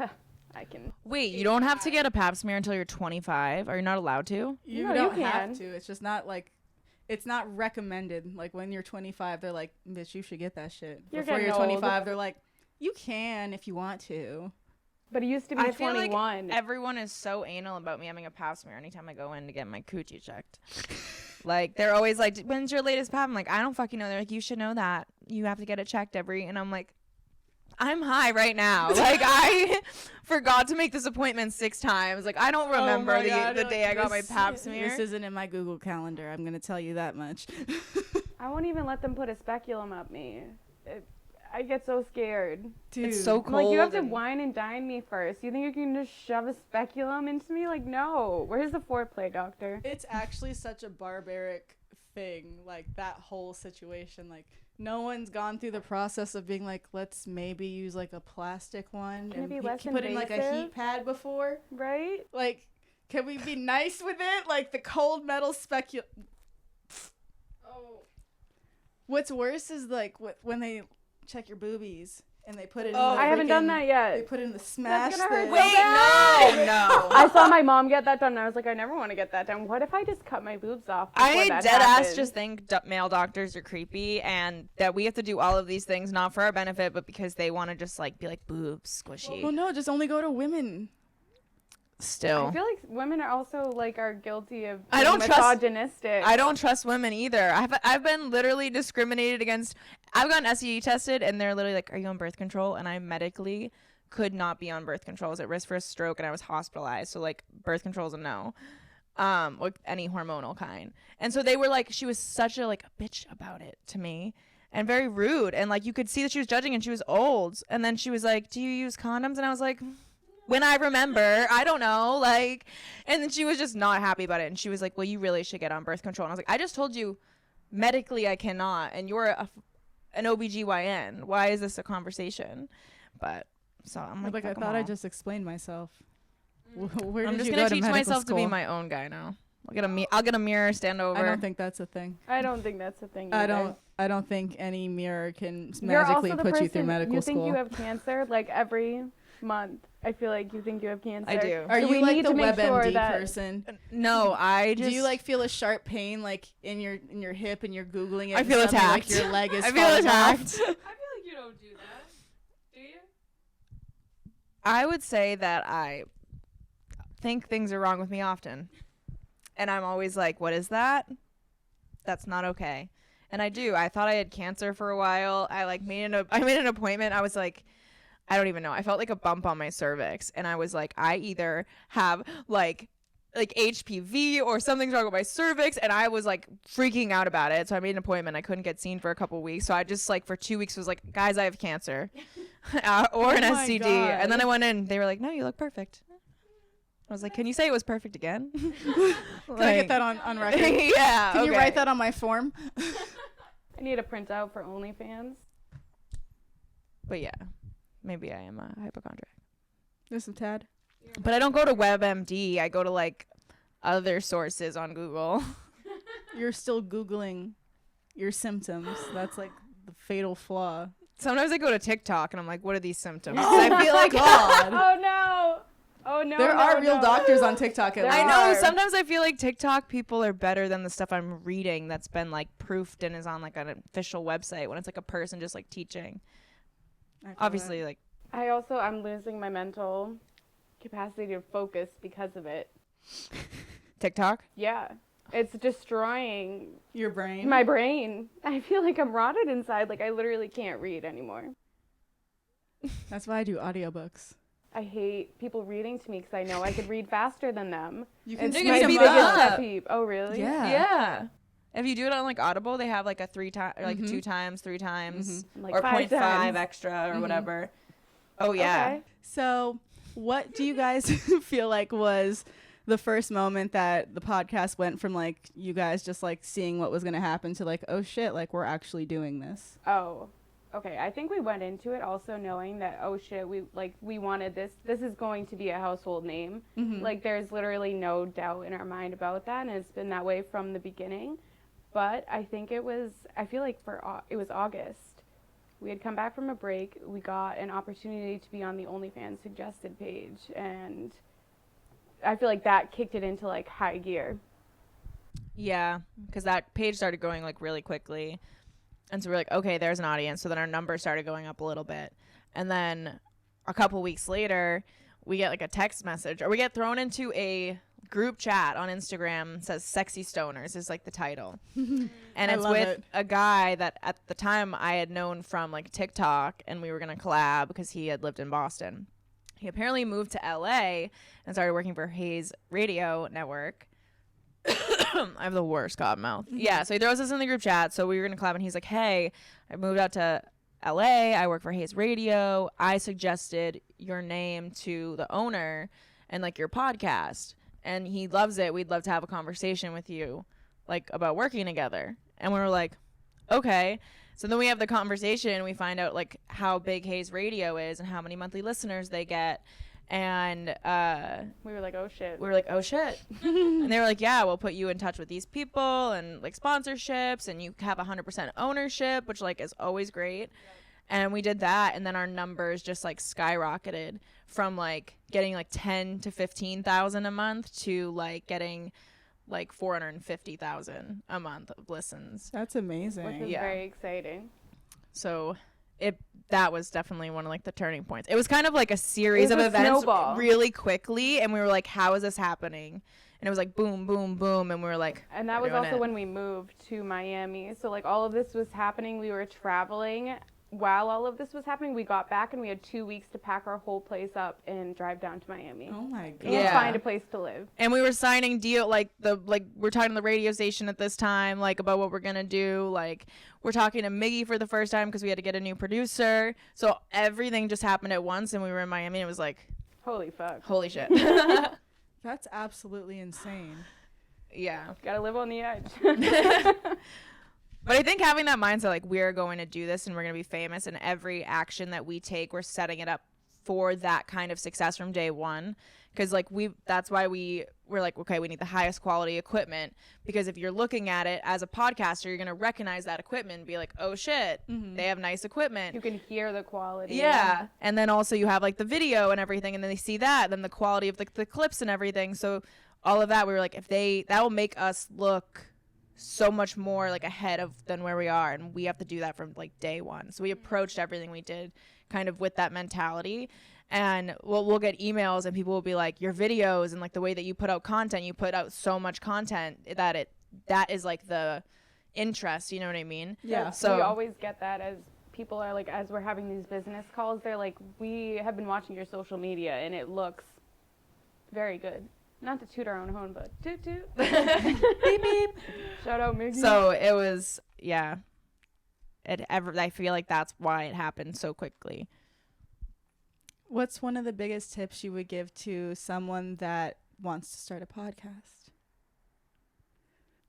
I can. Wait, you don't have to get a Pap smear until you're 25? Are you not allowed to? You No, you don't can. have to. It's just not like. It's not recommended. Like when you're 25, they're like, "Bitch, you should get that shit." You're Before getting you're old. 25, they're like, "You can if you want to." But it used to be I feel like 21. everyone is so anal about me having a Pap smear anytime I go in to get my coochie checked. Like, they're always like, when's your latest Pap? I'm like, I don't fucking know. They're like, you should know that. You have to get it checked and I'm like, I'm high right now. Like, I forgot to make this appointment 6 times. Like, I don't remember Oh my God, the day I got my this- Pap smear. This isn't in my Google Calendar. I'm gonna tell you that much. I won't even let them put a speculum up me. I get so scared. Dude, It's so I'm cold. like, you have to and- wine and dine me first. You think you can just shove a speculum into me? Like, no. Where's the foreplay, doctor? it's actually such a barbaric thing. Like that whole situation. Like no one's gone through the process of being like, let's maybe use like a plastic one Can it and be less put in like a invasive? heat pad before. Right? Like, can we be nice with it? Like the cold metal Oh. What's worse is like when they check your boobies and they put it in Oh, the I haven't done freaking- that They yet. put it in the smash gonna hurt thing. so Wait, bad. no. I saw my mom get that done, and I was like, I never want to get that done. What if I just cut my boobs off before I that dead ass happens? just think male doctors are creepy and that we have to do all of these things not for our benefit but because they want to just like be like boobs squishy. Well, no, just only go to women. Still, I feel like women are also like are guilty of I being don't trust- misogynistic. I don't trust women either. I've been literally discriminated against. I've gotten STD tested and they're literally like, "Are you on birth control?" And I medically could not be on birth control. I was at risk for a stroke and I was hospitalized. So like birth control is a no. Or any hormonal kind. And so they were like, she was such a like a bitch about it to me. And very rude. And like you could see that she was judging and she was old. And then she was like, "Do you use condoms?" And I was like, when I remember, I don't know, like, and then she was just not happy about it. And she was like, well, you really should get on birth control. And I was like, I just told you medically I cannot. And you're an OBGYN. Why is this a conversation? But so I'm like, Like I fuck 'em thought I all. just explained myself. Where I'm did just you going go to teach medical myself to be school? my own guy now. I'll get a mirror, stand over. I don't think that's a thing. I don't think that's a thing. I either. don't think any mirror can You're magically also the put person, you through medical you school. think you have cancer like every month. I feel like you think you have cancer. I do. Are So you we like need the to make sure WebMD that- person? No, I just. Do you like feel a sharp pain like in your hip and you're googling it? I and feel suddenly, attacked. Like your leg is I feel falling attacked. off? I feel like you don't do that. Do you? I would say that I think things are wrong with me often. And I'm always like, what is that? That's not okay. And I do. I thought I had cancer for a while. I made an appointment. I was like, I don't even know. I felt like a bump on my cervix. And I was like, I either have like HPV or something's wrong with my cervix. And I was like freaking out about it. So I made an appointment. I couldn't get seen for a couple weeks. So I just like for 2 weeks was like, guys, I have cancer or an my STD. God. And then I went in. They were like, no, you look perfect. I was like, can you say it was perfect again? Can I get that on record? Yeah. Can you okay. write that on my form? I need a printout for OnlyFans. But yeah, maybe I am a hypochondriac. There's a tad. But I don't go to WebMD. I go to like other sources on Google. You're still Googling your symptoms. That's like the fatal flaw. Sometimes I go to TikTok and I'm like, what are these symptoms? Oh I feel like God. Oh no! Oh no! There no, are real no. doctors on TikTok. At There I least. know. are. Sometimes I feel like TikTok people are better than the stuff I'm reading that's been like proofed and is on like an official website when it's like a person just like teaching. I feel Obviously, that. like I'm losing my mental capacity to focus because of it. TikTok. Yeah. It's destroying Your brain. my brain. I feel like I'm rotted inside. Like I literally can't read anymore. That's why I do audiobooks. I hate people reading to me because I know I could read faster than them. You It's can my speed biggest them pet up. peeve. Oh really? Yeah. Yeah. If you do it on like Audible, they have like a 3 times, like Mhm. 2 times, 3 times, Like or 5 0.5 times. extra or Mhm. whatever. Oh yeah. Okay. So, what do you guys feel like was the first moment that the podcast went from like you guys just like seeing what was going to happen to like, oh shit, like we're actually doing this? Oh, okay. I think we went into it also knowing that, oh shit, we wanted this. This is going to be a household name. Mhm. Like there's literally no doubt in our mind about that, and it's been that way from the beginning. But I think it was August. We had come back from a break. We got an opportunity to be on the OnlyFans suggested page, and I feel like that kicked it into like high gear. Yeah, because that page started going like really quickly. And so we're like, okay, there's an audience. So then our numbers started going up a little bit. And then a couple weeks later, we get like a text message or we get thrown into a group chat on Instagram. It says Sexy Stoners is like the title. And I it's love with it. a guy that at the time I had known from like TikTok and we were going to collab because he had lived in Boston. He apparently moved to LA and started working for Hayes Radio Network. I have the worst cotton mouth. Yeah, so he throws us in the group chat. So we were going to collab, and he's like, hey, I moved out to LA. I work for Hayes Radio. I suggested your name to the owner and like your podcast. And he loves it. We'd love to have a conversation with you, like about working together. And we were like, okay. So then we have the conversation and we find out like how big Hayes Radio is and how many monthly listeners they get. And We were like, oh shit. we were like, oh shit. And they were like, yeah, we'll put you in touch with these people and like sponsorships and you have 100% ownership, which like is always great. And we did that. And then our numbers just like skyrocketed from like getting like 10 to 15,000 a month to like getting like 450,000 a month of listens. That's Which amazing. was Yeah. very exciting. So that was definitely one of like the turning points. It was kind of like a series It of was a events snowball. really quickly. And we were like, how is this happening? And it was like boom, boom, boom. And we were like, And that we're was doing also it. when we moved to Miami. So like all of this was happening. We were traveling. While all of this was happening, we got back and we had 2 weeks to pack our whole place up and drive down to Miami. Oh my god. And Yeah. find a place to live. And we were signing we're talking to the radio station at this time, like about what we're gonna do. Like we're talking to Miggy for the first time because we had to get a new producer. So everything just happened at once, and we were in Miami. And it was like, Holy fuck. holy shit. That's absolutely insane. Yeah. Gotta live on the edge. But I think having that mindset, like we're going to do this and we're going to be famous, and every action that we take, we're setting it up for that kind of success from day one. because like that's why we're like, okay, we need the highest quality equipment, because if you're looking at it as a podcaster, you're gonna recognize that equipment and be like, oh shit, they have nice equipment. You can hear the quality. Yeah. And then also you have like the video and everything, and then they see that, then the quality of the clips and everything. So all of that, we were like, that will make us look so much more like ahead of than where we are, and we have to do that from like day one. So we approached everything we did kind of with that mentality. And we'll get emails and people will be like, your videos and like the way that you put out content, you put out so much content that is like the interest, you know what I mean? Yeah. So we always get that as people are like, as we're having these business calls, they're like, we have been watching your social media and it looks very good. Not to toot our own horn, but toot toot. Beep beep. Shout out Miggy. So it was, yeah. I feel like that's why it happened so quickly. What's one of the biggest tips you would give to someone that wants to start a podcast?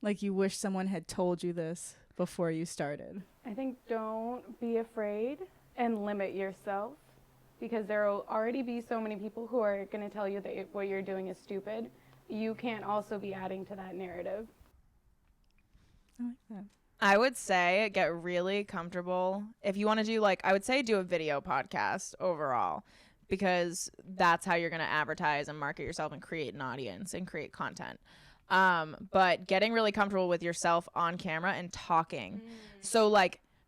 Like you wish someone had told you this before you started. I think don't be afraid and limit yourself, because there will already be so many people who are going to tell you that what you're doing is stupid. You can't also be adding to that narrative. I like that. I would say get really comfortable. If you want to do I would say do a video podcast overall, because that's how you're going to advertise and market yourself and create an audience and create content. But getting really comfortable with yourself on camera and talking. So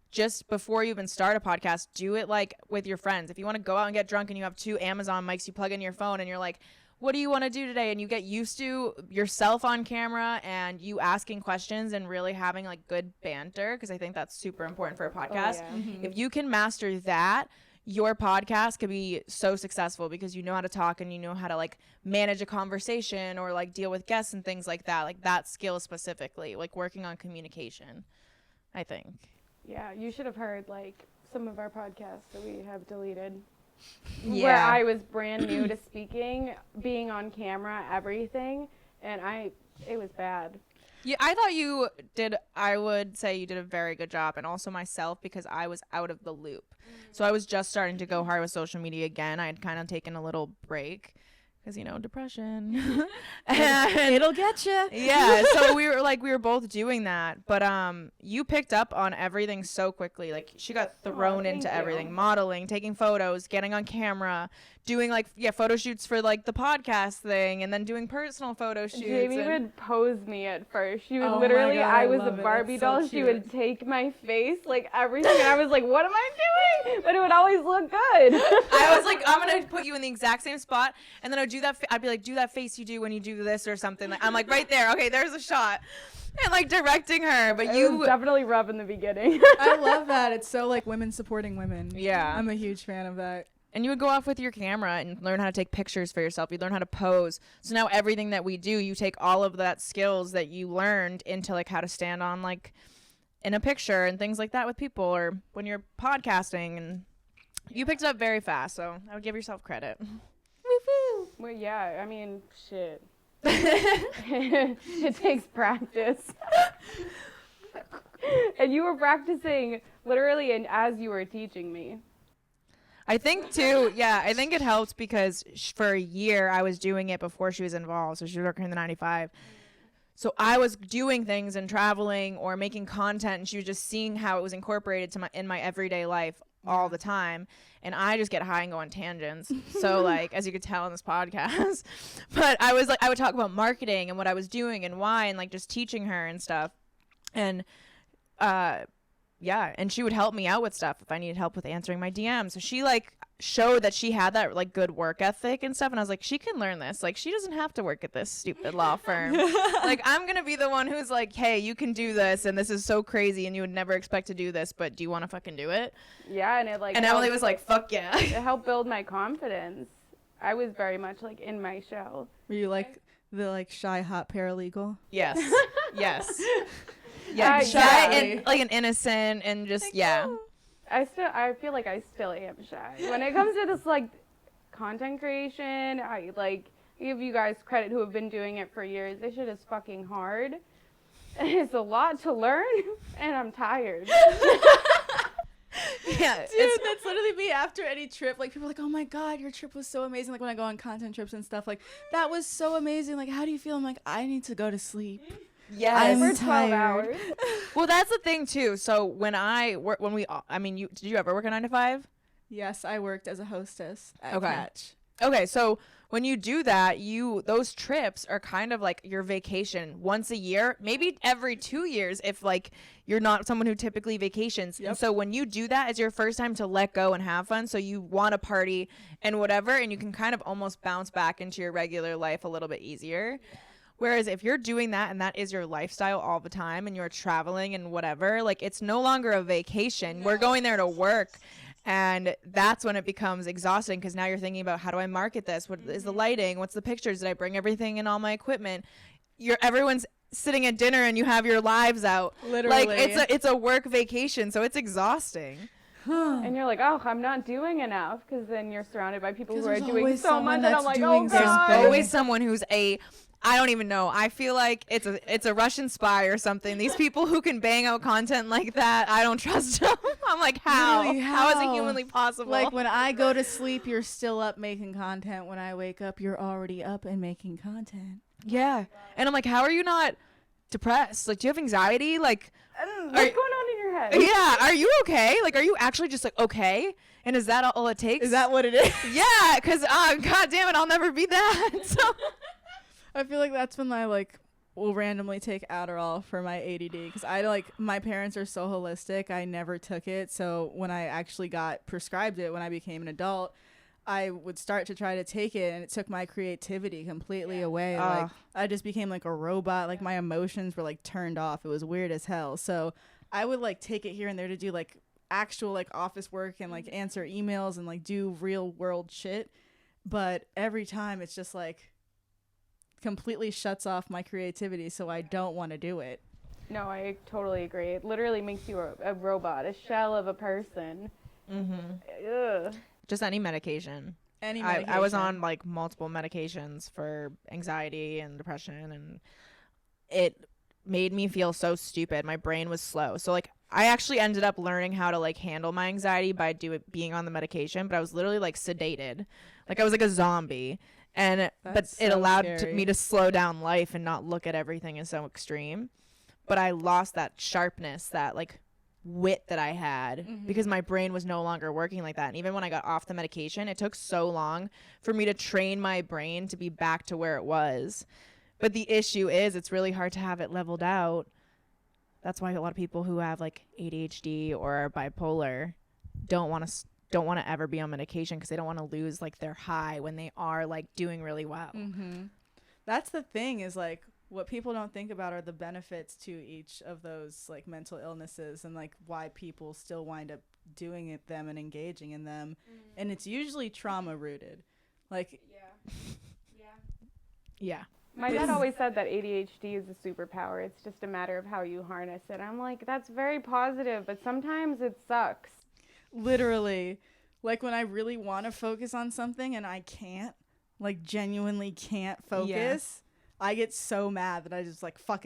just before you even start a podcast, do it with your friends. If you want to go out and get drunk and you have 2 Amazon mics, you plug in your phone and you're like, what do you want to do today? And you get used to yourself on camera and you asking questions and really having good banter, because I think that's super important for a podcast. Oh, yeah. If you can master that, your podcast could be so successful, because you know how to talk and you know how to manage a conversation or deal with guests and things like that. That skill specifically, working on communication, I think. Yeah, you should have heard some of our podcasts that we have deleted. Yeah. Where I was brand new to speaking, being on camera, everything, and it was bad. Yeah, I would say you did a very good job, and also myself, because I was out of the loop. So I was just starting to go hard with social media again. I had kind of taken a little break, because depression. And It'll get you. yeah, so we were both doing that, but you picked up on everything so quickly. She got thrown thank into you. everything: modeling, taking photos, getting on camera, doing photo shoots for the podcast thing, and then doing personal photo shoots. Jamie would pose me at first. She would Oh my literally, God, I I was a love it. Barbie That's so doll. She cute. would take my face, everything, and I was like, what am I doing? But it would always look good. I was like, I'm gonna put you in the exact same spot, and then I'd do that. I'd be like, do that face you do when you do this or something. I'm right there. Okay, there's a shot, and directing her. But It was definitely rough in the beginning. I love that. It's so women supporting women. Yeah. I'm a huge fan of that. And you would go off with your camera and learn how to take pictures for yourself. You learn how to pose. So now everything that we do, you take all of that skills that you learned into how to stand on in a picture and things like that with people, or when you're podcasting, and you picked it up very fast. So I would give yourself credit. Woo-hoo. Well, yeah, I mean, shit. It takes practice. And you were practicing literally and as you were teaching me. I think too, yeah, I think it helped because for a year I was doing it before she was involved. So she was working in the 95. So I was doing things and traveling or making content, and she was just seeing how it was incorporated in my everyday life all the time. And I just get high and go on tangents. So as you could tell in this podcast, but I would talk about marketing and what I was doing and why, and just teaching her and stuff. And, yeah, and she would help me out with stuff if I needed help with answering my DMs. So she showed that she had that good work ethic and stuff, and I was like, she can learn this. She doesn't have to work at this stupid law firm. I'm gonna be the one who's hey, you can do this, and this is so crazy, and you would never expect to do this, but do you want to fucking do it? Yeah, and it And Emily was like, fuck yeah. it helped build my confidence. I was very much in my shell. Were you the shy hot paralegal? Yes. Yes. Yeah, Yeah. shy and an innocent and just I feel like I still am shy. When it comes to this content creation, I give you guys credit who have been doing it for years. This shit is fucking hard. It's a lot to learn, and I'm tired. Yeah, Dude, that's literally me after any trip. Like, people are like, oh my God, your trip was so amazing. Like, when I go on content trips and stuff, like, that was so amazing. Like, how do you feel? I'm like, I need to go to sleep. yes. I'm For 12 tired. hours. Well, that's the thing too. So when did you ever work a 9 to 5? Yes, I worked as a hostess at Okay. Catch. Okay, so when you do that, those trips are kind of like your vacation once a year, maybe every 2 years if like you're not someone who typically vacations. Yep. And so when you do that, it's your first time to let go and have fun. So you want to party and whatever, and you can kind of almost bounce back into your regular life a little bit easier. Whereas if you're doing that and that is your lifestyle all the time and you're traveling and whatever, like it's no longer a vacation. We're going there to work. And that's when it becomes exhausting because now you're thinking about how do I market this? What is the lighting? What's the pictures? Did I bring everything and all my equipment? Everyone's sitting at dinner and you have your lives out. Literally. Like it's a work vacation, so it's exhausting. And you're like, oh, I'm not doing enough, because then you're surrounded by people who 'Cause are there's doing always so much, someone and I'm that's like, doing oh something. god. There's always someone who's I don't even know. I feel like it's a Russian spy or something. These people who can bang out content like that, I don't trust them. I'm like, how? Literally, How is it how? humanly possible? Like, when I go to sleep, you're still up making content. When I wake up, you're already up and making content. yeah. And I'm like, how are you not depressed? Like, do you have anxiety? Like, What's going on in your head? yeah, are you okay? Like, are you actually just like okay? And is that all it takes? Is that what it is? Yeah, because god damn it, I'll never be that. So I feel like that's when I will randomly take Adderall for my ADD, because my parents are so holistic. I never took it, so when I actually got prescribed it when I became an adult, I would start to try to take it, and it took my creativity completely away. Like, I just became like a robot. Like, my emotions were like turned off. It was weird as hell. So I would like take it here and there to do like actual like office work and like answer emails and like do real world shit. But every time it's just like completely shuts off my creativity, so I don't want to do it. No, I totally agree. It literally makes you a robot, a shell of a person. Ugh. just any medication. Any I medication. was on like multiple medications for anxiety and depression, and it made me feel so stupid. My brain was slow. So like I actually ended up learning how to like handle my anxiety by being on the medication, but I was literally like sedated. Like I was like a zombie. And That's but it so allowed scary. me to slow down life and not look at everything as so extreme. But I lost that sharpness, that like wit that I had because my brain was no longer working like that. And even when I got off the medication, it took so long for me to train my brain to be back to where it was. But the issue is it's really hard to have it leveled out. That's why a lot of people who have like ADHD or are bipolar don't want to ever be on medication because they don't want to lose like their high when they are like doing really well. That's the thing, is like what people don't think about are the benefits to each of those like mental illnesses, and like why people still wind up doing it them and engaging in them. And it's usually trauma rooted. Like Yeah. My dad always said that ADHD is a superpower. It's just a matter of how you harness it. I'm like, that's very positive, but sometimes it sucks. literally, like when I really want to focus on something and I can't, like genuinely can't focus, I get so mad that I just like fuck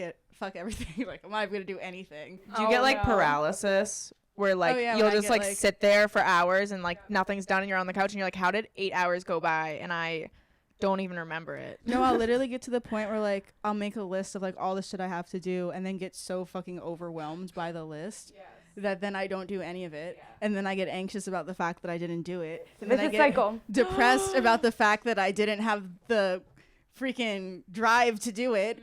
everything. Like, I'm not even gonna do anything. Do you Oh, get like no. paralysis where like yeah, you'll when I just get, like like- sit there for hours and like nothing's done and you're on the couch and you're like, how did 8 hours go by? And I don't even remember it. No, I'll literally get to the point where like I'll make a list of like all the shit I have to do and then get so fucking overwhelmed by the list that then I don't do any of it. And then I get anxious about the fact that I didn't do it. And then I Vicious get cycle. depressed about the fact that I didn't have the freaking drive to do it.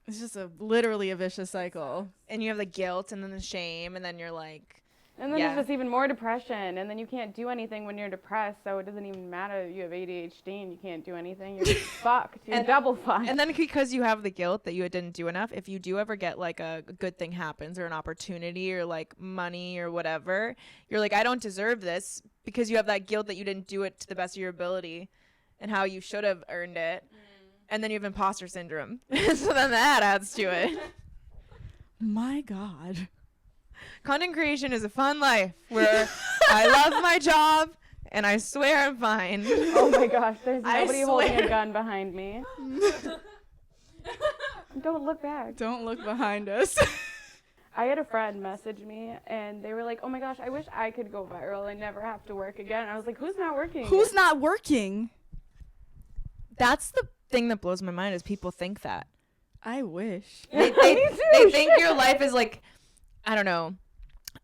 It's just literally a vicious cycle. And you have the guilt and then the shame and then you're like, And then Yeah. there's just even more depression, and then you can't do anything when you're depressed, so it doesn't even matter that you have ADHD and you can't do anything. You're fucked. You're double fucked. and then because you have the guilt that you didn't do enough, if you do ever get like a good thing happens or an opportunity or like money or whatever, you're like, I don't deserve this, because you have that guilt that you didn't do it to the best of your ability and how you should have earned it. And then you have imposter syndrome. So then that adds to it. My God. Content creation is a fun life where I love my job and I swear I'm fine. Oh my gosh, there's I nobody holding swear. a gun behind me. Don't look back. Don't look behind us. I had a friend message me, and they were like, "Oh my gosh, I wish I could go viral and never have to work again." And I was like, "Who's not working?" Who's not working? That's the thing that blows my mind is people think that. I wish. They think your life is like, I don't know,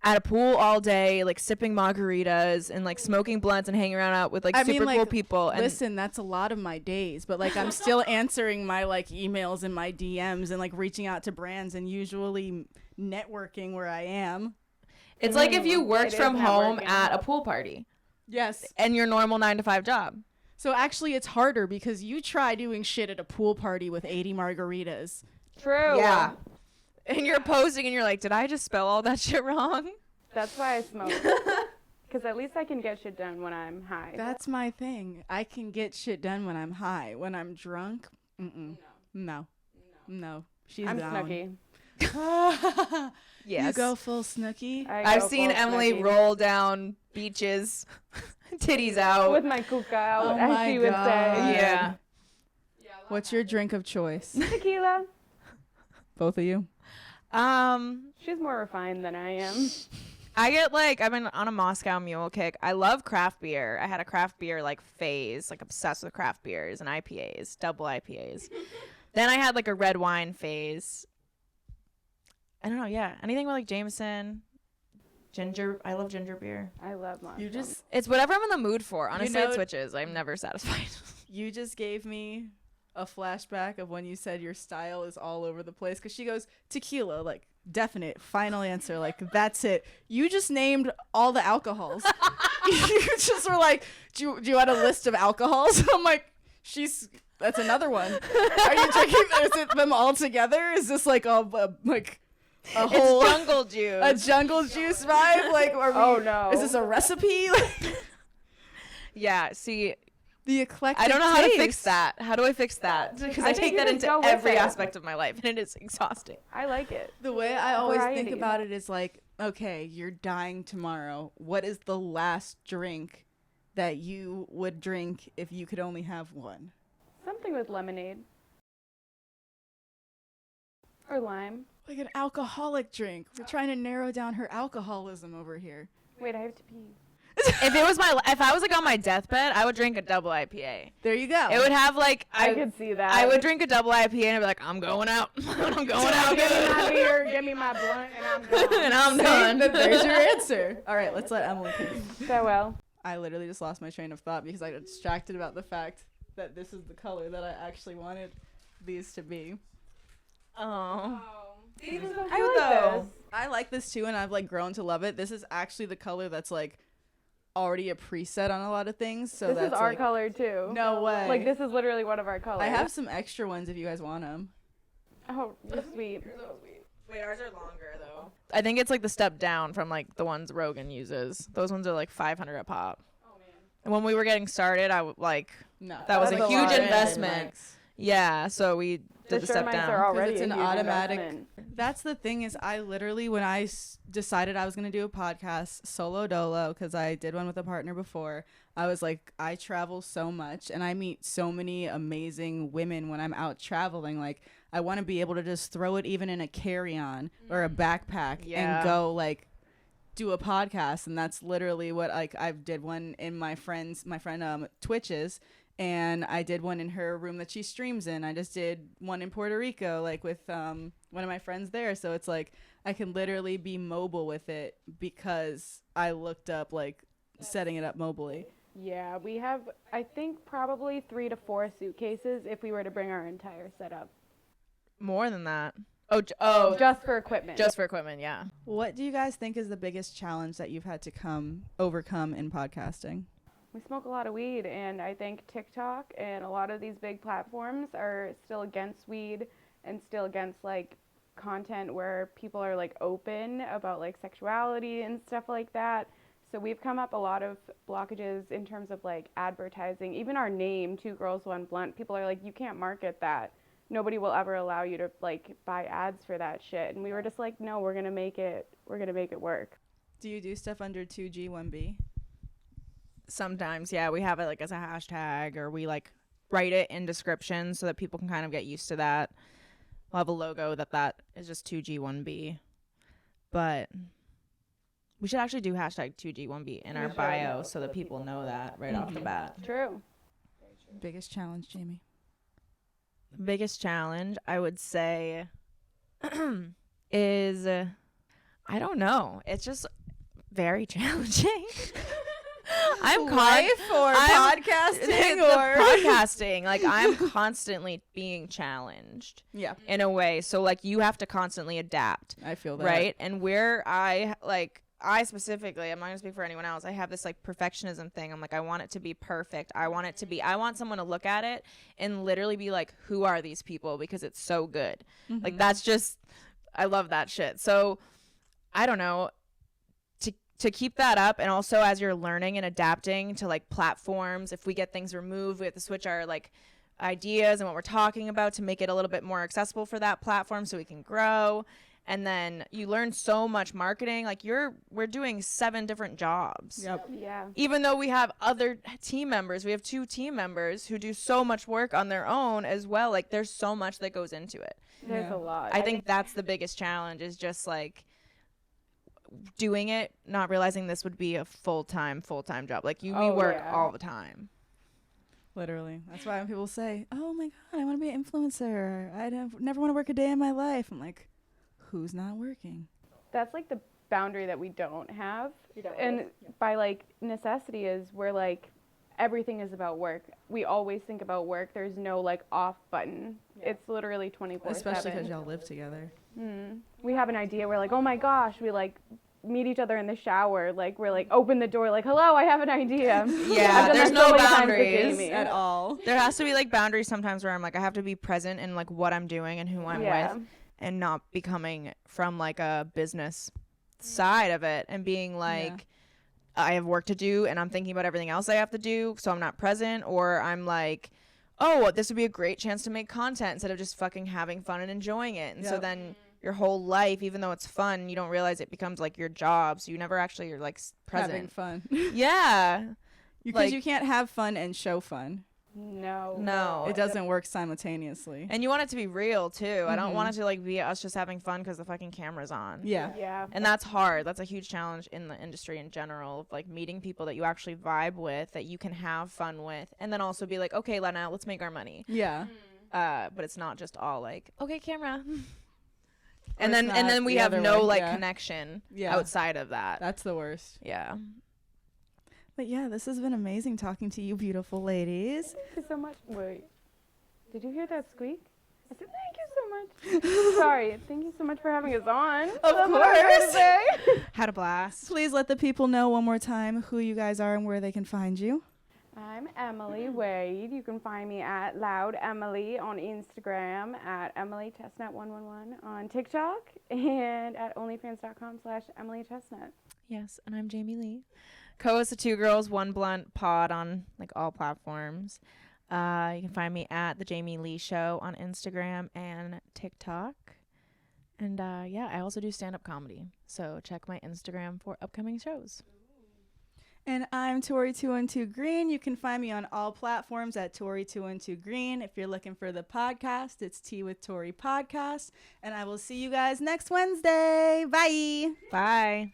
at a pool all day, like sipping margaritas and like smoking blunts and hanging around out with like super cool people. And listen, that's a lot of my days, but like I'm still answering my like emails and my DMs and like reaching out to brands and usually networking where I am. it's like if you worked It is from home networking. at a pool party Yes. and your normal 9-to-5 job. So actually it's harder because you try doing shit at a pool party with 80 margaritas. True. Yeah. And you're posing and you're like, did I just spell all that shit wrong? That's why I smoke. Because at least I can get shit done when I'm high. That's my thing. I can get shit done when I'm high. When I'm drunk, no. She's I'm down. Snooki. Yes. You go full Snooki. I've seen Emily roll down beaches, titties out. with my kuka out, Oh as my she would God. say. Yeah. What's your drink of choice? Tequila. Both of you? She's more refined than I am. I get like, I've been on a Moscow Mule kick. I love craft beer. I had a craft beer like phase, like obsessed with craft beers and IPAs, double IPAs. Then I had like a red wine phase. I don't know, yeah. Anything with like Jameson, ginger. I love ginger beer. I love Moscow. It's whatever I'm in the mood for. Honestly, know- it switches. I'm never satisfied. You just gave me a flashback of when you said your style is all over the place. Because she goes, tequila, like, definite, final answer. Like, that's it. You just named all the alcohols. You just were like, do you want a list of alcohols? I'm like, that's another one. Are you drinking, is it them all together? Is this like a whole It's jungle juice. a jungle juice vibe? Like, Oh, no. Is this a recipe? Yeah, see, The eclectic I don't know how to fix taste. that. How do I fix that? Because I I think take you that just into go with every it. aspect of my life, and it is exhausting. I like it. The way I always think Variety. about it is like, okay, you're dying tomorrow. What is the last drink that you would drink if you could only have one? Something with lemonade. Or lime. Like an alcoholic drink. We're trying to narrow down her alcoholism over here. Wait, I have to pee. If I was like on my deathbed, I would drink a double IPA. There you go. It would have like I could see that. I would drink a double IPA and I'd be like, I'm going out. I'm going out. Give me my beer, give me my blunt, and I'm gone. And I'm See? done. There's your answer. All right, let's let Emily pick. Farewell. I literally just lost my train of thought because I got distracted about the fact that this is the color that I actually wanted these to be. Oh. I would like though. this. I like this too, and I've like grown to love it. This is actually the color that's like already a preset on a lot of things. So This that's is our like, color too. No way. Like this is literally one of our colors. I have some extra ones if you guys want them. Oh, you're sweet. Wait, ours are longer though. I think it's like the step down from like the ones Rogan uses. Those ones are like 500 a pop. Oh man. And when we were getting started, like No, that was That's a a huge lot. investment. Yeah, so we did the step Shermites down. are already it's a an huge automatic. investment. That's the thing is, I literally when I decided I was gonna do a podcast solo dolo because I did one with a partner before. I was like, I travel so much and I meet so many amazing women when I'm out traveling. Like, I want to be able to just throw it even in a carry-on or a backpack Yeah. and go like do a podcast. And that's literally what like I did one in my friend Twitch's. And I did one in her room that she streams in. I just did one in Puerto Rico, like with one of my friends there. So it's like I can literally be mobile with it because I looked up like setting it up mobily. Yeah, we have I think probably 3 to 4 suitcases if we were to bring our entire setup. More than that. Just for equipment. Just for equipment, yeah. What do you guys think is the biggest challenge that you've had to overcome in podcasting? We smoke a lot of weed, and I think TikTok and a lot of these big platforms are still against weed and still against like content where people are like open about like sexuality and stuff like that. So we've come up a lot of blockages in terms of like advertising. Even our name, Two Girls One Blunt, people are like, you can't market that. Nobody will ever allow you to like buy ads for that shit. And we were just like, no, we're gonna make it work. Do you do stuff under 2G1B? Sometimes, yeah, we have it like as a hashtag, or we like write it in descriptions so that people can kind of get used to that. We'll have a logo that is just 2G1B. But we should actually do hashtag 2G1B in our bio so that people know that right off the bat. True. Biggest challenge, Jamie? Biggest challenge, I would say, is, I don't know. It's just very challenging. Podcasting or podcasting. Like, I'm constantly being challenged. Yeah, in a way. So, like, you have to constantly adapt. I feel that. Right? And where I specifically, I'm not gonna speak for anyone else, I have this like perfectionism thing. I'm like, I want it to be perfect. I want someone to look at it and literally be like, who are these people? Because it's so good. Like, that's just, I love that shit. So I don't know, to keep that up, and also as you're learning and adapting to like platforms, if we get things removed, we have to switch our like ideas and what we're talking about to make it a little bit more accessible for that platform so we can grow. And then you learn so much marketing. Like, we're doing 7 different jobs. Yep. Yeah. Even though we have other team members, we have 2 team members who do so much work on their own as well. Like, there's so much that goes into it. There's a lot. I think that's the biggest challenge, is just like doing it, not realizing this would be a full-time job. Like, we work all the time. Literally. That's why when people say, oh my God, I want to be an influencer. I never want to work a day in my life. I'm like, who's not working? That's like the boundary that we don't have. And by like necessity is we're like, everything is about work. We always think about work. There's no like off button. It's literally 24/7. Especially because y'all live together. We have an idea. We're like, oh my gosh, we like meet each other in the shower. Like, we're like, open the door. Like, hello, I have an idea. Yeah, there's no boundaries at all. There has to be like boundaries sometimes where I'm like, I have to be present in like what I'm doing and who I'm with, and not becoming from like a business side of it and being like, I have work to do and I'm thinking about everything else I have to do, so I'm not present. Or I'm like, oh, this would be a great chance to make content instead of just fucking having fun and enjoying it. And so then your whole life, even though it's fun, you don't realize it becomes like your job, so you never actually are like present. Having fun. Yeah. Because Like, you can't have fun and show fun. No. It doesn't work simultaneously. And you want it to be real too. I don't want it to like be us just having fun because the fucking camera's on. Yeah. And that's hard. That's a huge challenge in the industry in general, of like meeting people that you actually vibe with, that you can have fun with, and then also be like, okay, Lena, let's make our money. Yeah. But it's not just all like, okay, camera. Or and it's then not we the have other no way. like Yeah. connection Yeah. outside of that. That's the worst. Yeah. But yeah, this has been amazing talking to you beautiful ladies. Thank you so much. Wait, did you hear that squeak? I said thank you so much. Sorry. Thank you so much for having us on. Of course. Had a blast. Please let the people know one more time who you guys are and where they can find you. I'm Emily Wade. You can find me at Loud Emily on Instagram, at Emily Chestnut 111 on TikTok, and at OnlyFans.com/EmilyChestnut. Yes, and I'm Jamie Lee, co-host of 2 Girls, 1 Blunt pod on like all platforms. You can find me at The Jamie Lee Show on Instagram and TikTok. And I also do stand-up comedy. So check my Instagram for upcoming shows. And I'm Tori212 Green. You can find me on all platforms at Tori212 Green. If you're looking for the podcast, it's Tea with Tori Podcast. And I will see you guys next Wednesday. Bye. Bye.